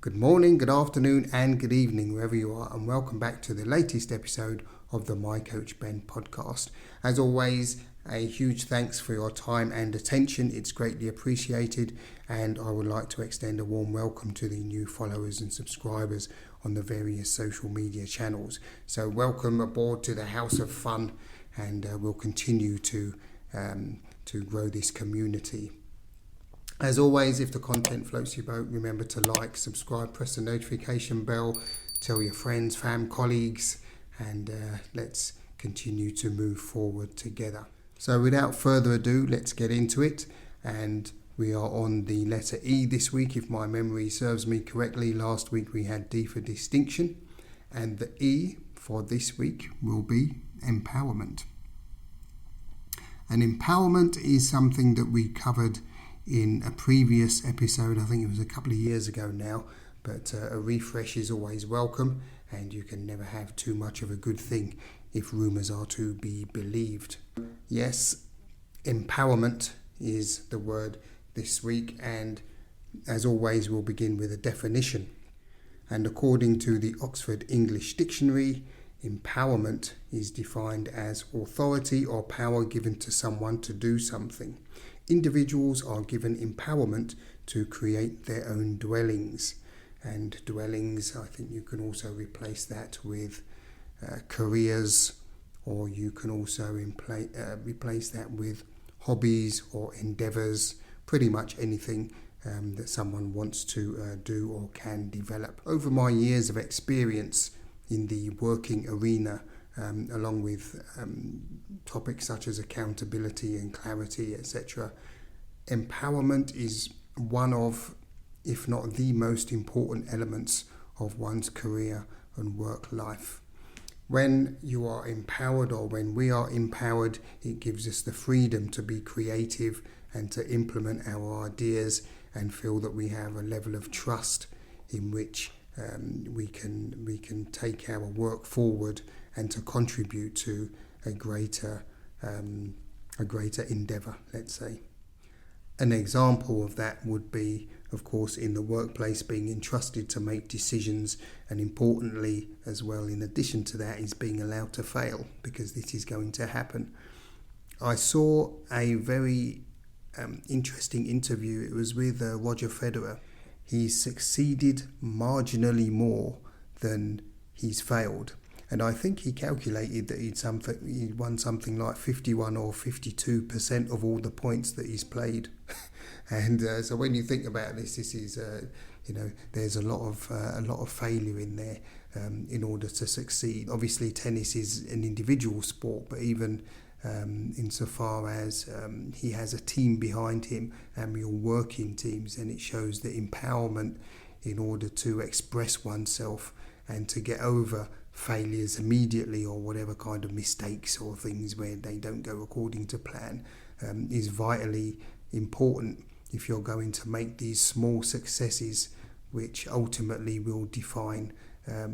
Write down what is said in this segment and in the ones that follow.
Good morning, good afternoon, and good evening, wherever you are, and welcome back to the latest episode of the My Coach Ben podcast. As always, a huge thanks for your time and attention. It's greatly appreciated, and I would like to extend a warm welcome to the new followers and subscribers on the various social media channels. So welcome aboard to the House of Fun, and we'll continue to grow this community. As always, if the content floats your boat, remember to like, subscribe, press the notification bell, tell your friends, fam, colleagues, and let's continue to move forward together. So without further ado, let's get into it. And we are on the letter E this week, if my memory serves me correctly. Last week we had D for distinction, and the E for this week will be empowerment. And empowerment is something that we covered in a previous episode. I think it was a couple of years ago now, but a refresh is always welcome, and you can never have too much of a good thing if rumours are to be believed. Yes, empowerment is the word this week, and as always we'll begin with a definition. And according to the Oxford English Dictionary, empowerment is defined as authority or power given to someone to do something. Individuals are given empowerment to create their own dwellings. And dwellings, I think you can also replace that with careers, or you can also replace that with hobbies or endeavours, pretty much anything that someone wants to do or can develop. Over my years of experience in the working arena, along with topics such as accountability and clarity, etc., empowerment is one of, if not the most important elements of one's career and work life. When you are empowered, or when we are empowered, it gives us the freedom to be creative and to implement our ideas and feel that we have a level of trust in which we can take our work forward and to contribute to a greater endeavour, let's say. An example of that would be, of course, in the workplace, being entrusted to make decisions, and importantly as well, in addition to that, is being allowed to fail, because this is going to happen. I saw a very interesting interview. It was with Roger Federer. He succeeded marginally more than he's failed. And I think he calculated that he won something like 51 or 52% of all the points that he's played. And so when you think about this is there's a lot of failure in there in order to succeed. Obviously, tennis is an individual sport, but even insofar as he has a team behind him and we're all working teams, and it shows the empowerment in order to express oneself and to get over failures immediately, or whatever kind of mistakes or things where they don't go according to plan, is vitally important if you're going to make these small successes which ultimately will define a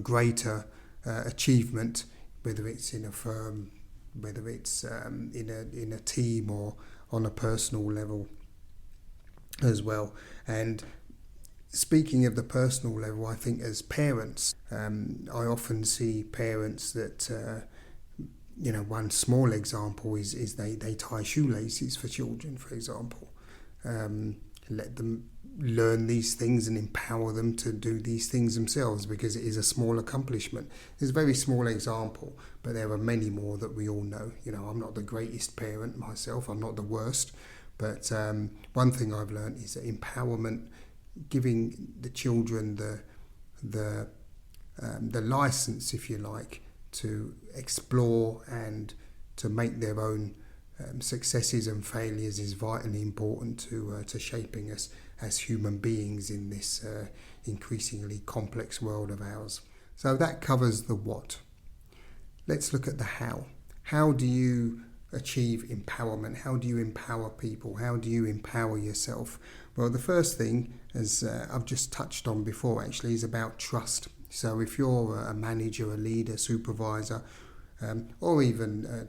greater achievement, whether it's in a firm, whether it's in a team, or on a personal level as well. And speaking of the personal level, I think as parents, I often see parents that, one small example is they tie shoelaces for children, for example. Let them learn these things and empower them to do these things themselves, because it is a small accomplishment. It's a very small example, but there are many more that we all know. I'm not the greatest parent myself, I'm not the worst, but one thing I've learned is that empowerment, giving the children the license, if you like, to explore and to make their own successes and failures, is vitally important to shaping us as human beings in this increasingly complex world of ours. So that covers the what. Let's look at the how. How do you achieve empowerment? How do you empower people? How do you empower yourself? Well, the first thing, as I've just touched on before actually, is about trust. So if you're a manager, a leader, supervisor, or even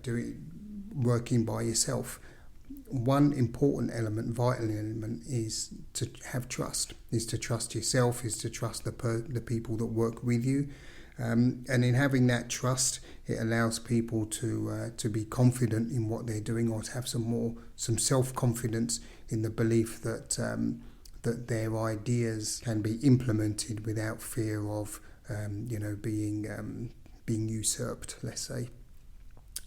working by yourself, one important element, vital element, is to have trust, is to trust yourself, is to trust the people that work with you. And in having that trust, it allows people to be confident in what they're doing, or to have some self-confidence in the belief that that their ideas can be implemented without fear of being usurped, let's say,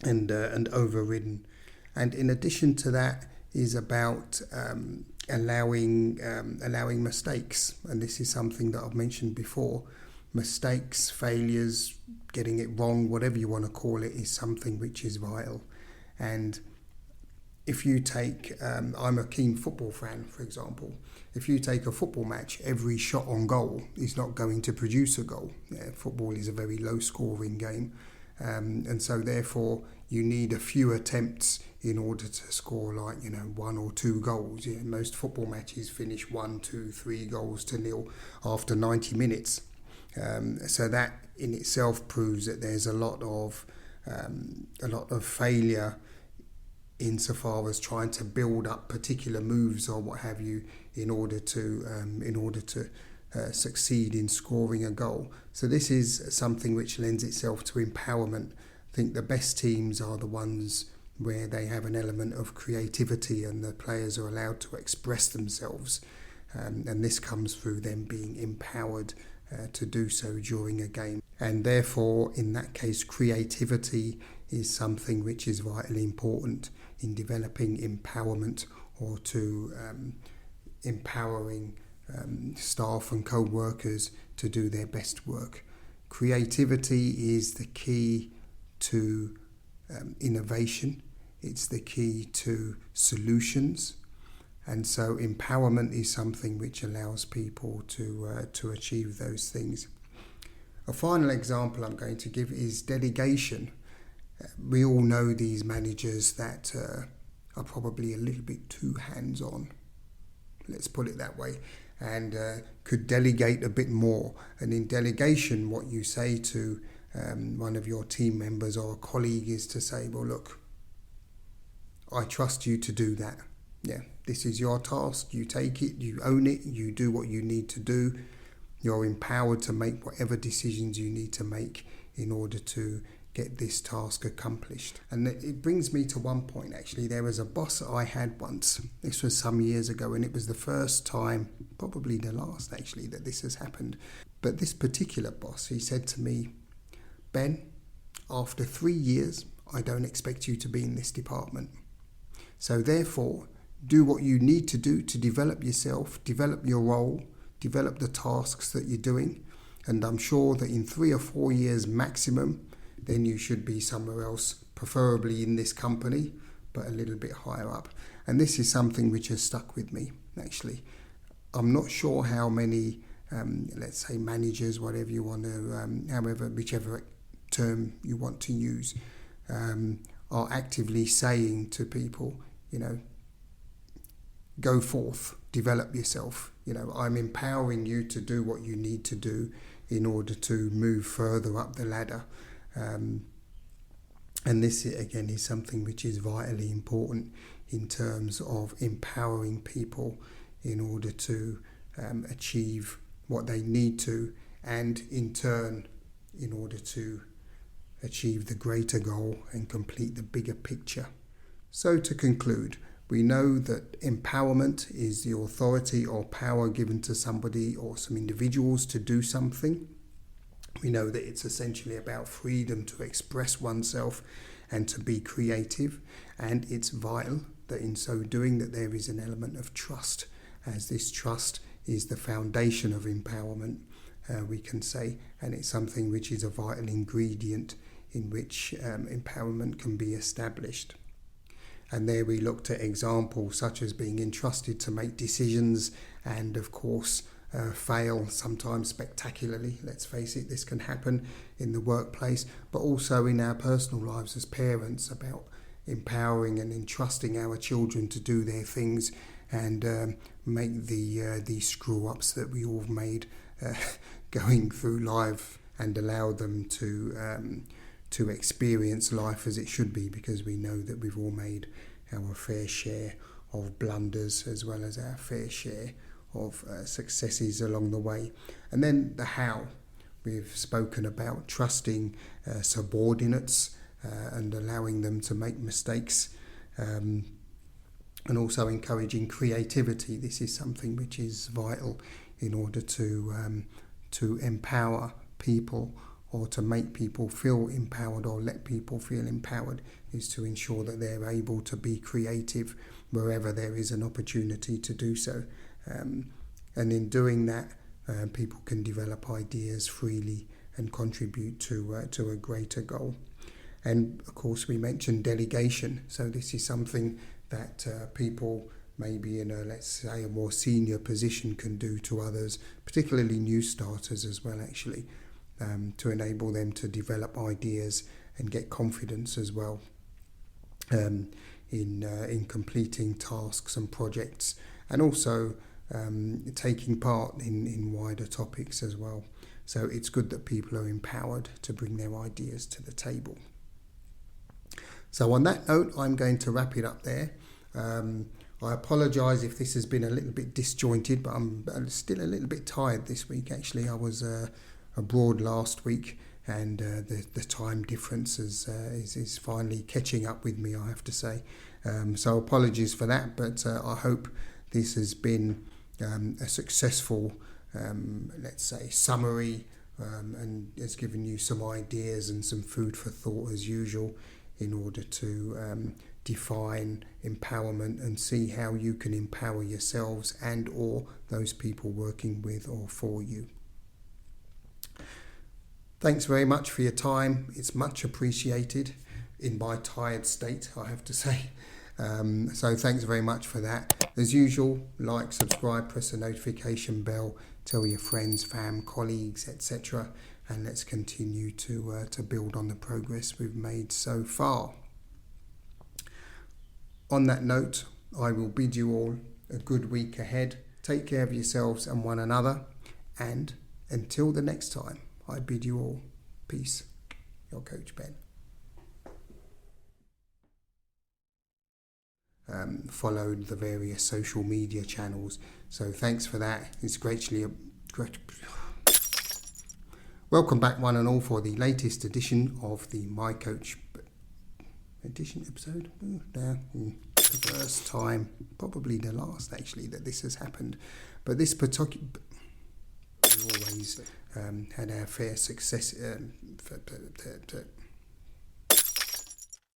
and overridden. And in addition to that is about allowing mistakes, and this is something that I've mentioned before. Mistakes, failures, getting it wrong, whatever you want to call it, is something which is vital. And if you take, I'm a keen football fan, for example. If you take a football match, every shot on goal is not going to produce a goal. Football is a very low-scoring game, and so therefore you need a few attempts in order to score 1 or 2 goals. Most football matches finish 1, 2, 3 goals to nil after 90 minutes. So that in itself proves that there's a lot of failure insofar as trying to build up particular moves or what have you in order to succeed in scoring a goal. So this is something which lends itself to empowerment. I think the best teams are the ones where they have an element of creativity and the players are allowed to express themselves, and this comes through them being empowered to do so during a game. And therefore, in that case, creativity is something which is vitally important in developing empowerment, or to empowering staff and co-workers to do their best work. Creativity is the key to innovation. It's the key to solutions. And so empowerment is something which allows people to achieve those things. A final example I'm going to give is delegation. We all know these managers that are probably a little bit too hands-on, let's put it that way, and could delegate a bit more. And in delegation, what you say to one of your team members or a colleague is to say, well, look, I trust you to do that. This is your task, you take it, you own it, you do what you need to do. You're empowered to make whatever decisions you need to make in order to get this task accomplished. And it brings me to one point, actually. There was a boss that I had once. This was some years ago, and it was the first time, probably the last actually, that this has happened. But this particular boss, he said to me, Ben, after 3 years, I don't expect you to be in this department. So therefore, do what you need to do to develop yourself, develop your role, develop the tasks that you're doing. And I'm sure that in 3 or 4 years maximum, then you should be somewhere else, preferably in this company, but a little bit higher up. And this is something which has stuck with me, actually. I'm not sure how many, let's say managers, whatever you want to, whichever term you want to use, are actively saying to people, go forth, develop yourself. I'm empowering you to do what you need to do in order to move further up the ladder. And this, again, is something which is vitally important in terms of empowering people in order to achieve what they need to, and in turn, in order to achieve the greater goal and complete the bigger picture. So to conclude, we know that empowerment is the authority or power given to somebody or some individuals to do something. We know that it's essentially about freedom to express oneself and to be creative, and it's vital that in so doing that there is an element of trust, as this trust is the foundation of empowerment, we can say, and it's something which is a vital ingredient in which empowerment can be established. And there we looked at examples such as being entrusted to make decisions and, of course, fail, sometimes spectacularly. Let's face it, this can happen in the workplace, but also in our personal lives as parents, about empowering and entrusting our children to do their things and make the screw-ups that we all made going through life, and allow them to experience life as it should be, because we know that we've all made our fair share of blunders as well as our fair share of successes along the way. And then the how. We've spoken about trusting subordinates and allowing them to make mistakes, and also encouraging creativity. This is something which is vital in order to empower people, or to make people feel empowered, or let people feel empowered, is to ensure that they're able to be creative wherever there is an opportunity to do so. And in doing that, people can develop ideas freely and contribute to a greater goal. And of course, we mentioned delegation. So this is something that people maybe in a, let's say, a more senior position can do to others, particularly new starters as well, actually, to enable them to develop ideas and get confidence as well in completing tasks and projects, and also taking part in wider topics as well. So it's good that people are empowered to bring their ideas to the table. So on that note, I'm going to wrap it up there. I apologise if this has been a little bit disjointed, but I'm still a little bit tired this week. Actually, I was abroad last week, and the time difference is finally catching up with me, I have to say. So apologies for that, but I hope this has been a successful, let's say, summary, and has given you some ideas and some food for thought as usual, in order to define empowerment and see how you can empower yourselves and or those people working with or for you. Thanks very much for your time. It's much appreciated in my tired state, I have to say. So thanks very much for that. As usual, like, subscribe, press the notification bell, tell your friends, fam, colleagues, etc. And let's continue to build on the progress we've made so far. On that note, I will bid you all a good week ahead. Take care of yourselves and one another. And until the next time, I bid you all peace. Your Coach Ben. Followed the various social media channels. So thanks for that. It's greatly... Welcome back one and all for the latest edition of the My Coach episode. The first time, probably the last actually, that this has happened. But this particular... We always had our fair success...